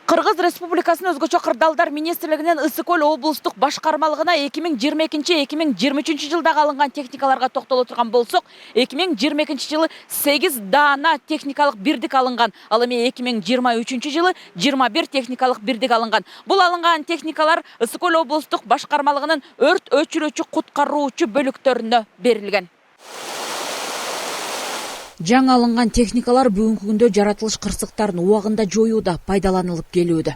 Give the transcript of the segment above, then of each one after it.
Кыргыз Республикасынын өзгөчө кырдаалдар министрлигинин Ысык Көл облустук башкармалыгына 2022-2023 жылдагы алынган техникаларга токтоло турган болсок, 2022 жылы 8 даана техникалык бирдик алынган. Ал эми 2023 жылы 21 техникалык бирдик алынган. Бул алынган техникалар Ысык Көл облустук башкармалыгынын өрт өчүрүүчү куткаруучу бөлүктөрүнө берилген. Жаңы алынган техникалар бүгүнкү күндө жаратылыш кырсыктарын убагында жоюуда пайдаланылып келүүдө.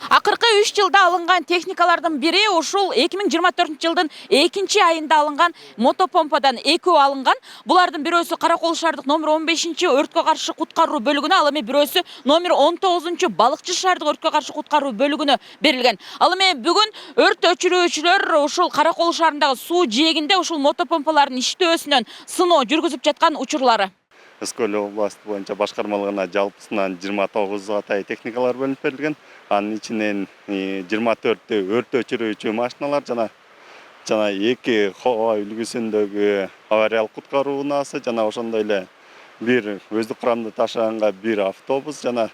Акыркы 3 жылда алынган техникалардын бири ушул 2024 жылдын 2 айында алынган мотопомпадан 2 алынган. Булардын бирөөсү Каракол шаардык номер 15 өрткө каршы куткаруу бөлүгүнө, ал эми бирөөсү номер 19 балыкчы шаардык өрткө каршы куткаруу бөлүгүнө берилген. Ал эми бүгүн өрт өчүрүүчүлөр ушул Каракол шаарындагы суу жээгинде ушул мотопомпалардын иштөөсүнөн сыноо жүргүзүп жаткан учурлары. Ысык Көл областы боюнча башкармалыгына жалпысынан 29 тай техникалар бөлүнүп берилген. Анын ичинен 24 өрт өчүрүүчү машиналар жана 2 хоо үлгүсүндөгү авариялык куткаруу унаасы жана ошондой эле бир өздүк курамда ташыганга бир автобус жана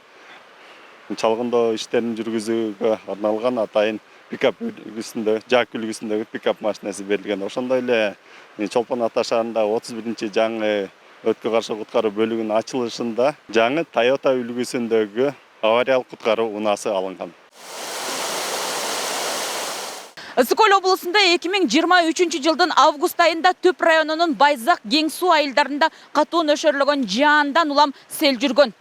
чалгындоо иштерин жүргүзүүгө арналган атайын пикап үлгүсүндө, жак үлгүсүндөгү пикап машинасы берилген. Ошондой эле Чолпон Ата шаарында 31 жаңы өрткө каршы куткаруу бөлүгүнүн ачылышында жаңы Toyota үлгүсүндөгү авариялык куткаруу унаасы алынган. Ысык Көл облусунда 2023 жылдын август айында Түп районунун Байзак кең суу айылдарында катуу нөшөрлөгөн жаандан улам сел жүргөн.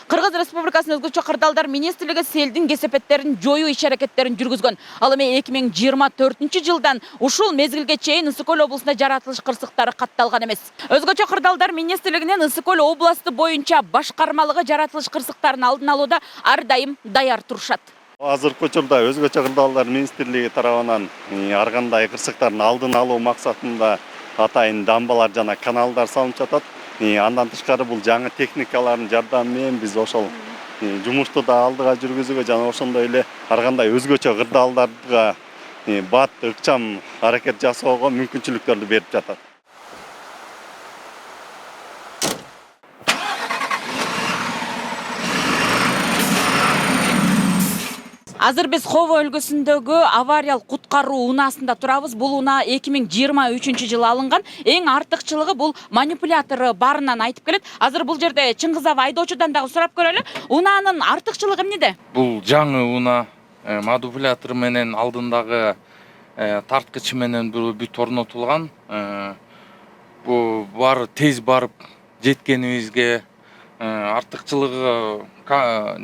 Кыргыз Республикасынын өзгөчө кырдаалдар министрлиги селдин кесепеттерин жоюу иш-аракеттерин жүргүзгөн. Ал эми 2024 жылдан ушул мезгилге чейин Ысык Көл облусунда жаратылыш кырсыктары катталган эмес. Өзгөчө кырдаалдар министрлигинин Ысык Көл областы боюнча башкармалыгы жаратылыш кырсыктарын алдын алууда ар дайым даяр турушат. Азыркы учурда өзгөчө кырдаалдар министрлиги тарабынан ар кандай кырсыктардын алдын алуу максатында атайын дамбалар жана каналдар салынып жатат. Андан тышкары бул жаңы техникалардын жардамы менен биз ошол жумушту да алдыга жүргүзүүгө жана ошондой эле ар кандай өзгөчө кырдаалдарга бат ыкчам аракет жасоого мүмкүнчүлүктөрдү берип жатат. Азыр биз Хово өлкөсүндөгү авариялык куткаруу унаасында турабыз. Бул унаа 2023 жылы алынган. Эң артыкчылыгы бул манипулятору барынан айтып келет. Азыр бул жерде Чыңгыз аба айдоочудан дагы сурап көрөлү. Унаанын артыкчылыгы эмнеде? Бул жаңы унаа манипулятор менен алдындагы тарткычы менен бүт орнотулган. Бул баары тез барып жеткенибизге артыкчылыгы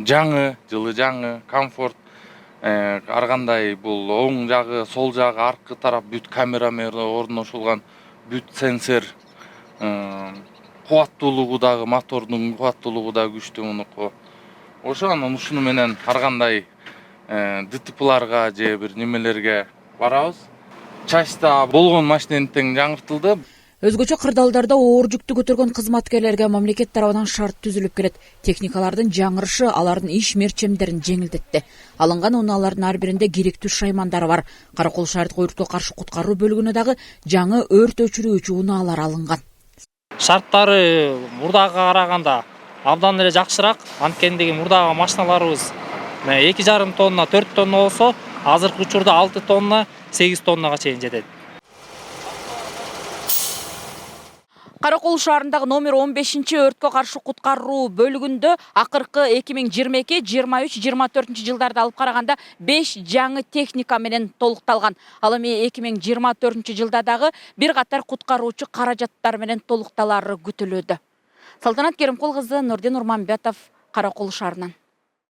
жаңы, жылы жаңы, комфорт. Ар кандай бул оң жагы, сол жагы, аркы тарап бүт камера орношулган, бүт сенсор, кубаттуулугу дагы, мотордун кубаттуулугу да күчтүү мунуку. Ошонун ушуну менен ар кандай ДТПларга же бир немелерге барабыз. Частта болгон машинени тең жаңыртылды. Өзгөчө кырдаалдарда оор жүктү көтөргөн кызматкерлерге мамлекет тарабынан шарт түзүлүп келет. Техникалардын жаңырышы алардын иш мерчемдерин жеңилдетти. Алынган унаалардын ар биринде керектүү шаймандары бар. Каракол шаардык өрткө каршы куткаруу бөлүгүнө дагы жаңы өрт өчүрүүчү унаалар алынган. Шарттары мурдага караганда абдан эле жакшыраак. Анткени мурдагы машиналарыбыз 2,5 тонна, 4 тонна болсо, азыркы учурда 6 тонна, 8 тоннага чейин жетет. Каракол шаарындагы номер 15 өрткө каршы куткаруу бөлүгүндө акыркы 2022, 23, 24 жылдарда алып караганда 5 жаңы техника менен толукталган. Ал эми 2024 жылда дагы бир катар куткаруучу каражаттар менен толукталары күтүлүүдө. Салтанат Керимкул кызы, Нурдин Урманбетов, Каракол шаарынан.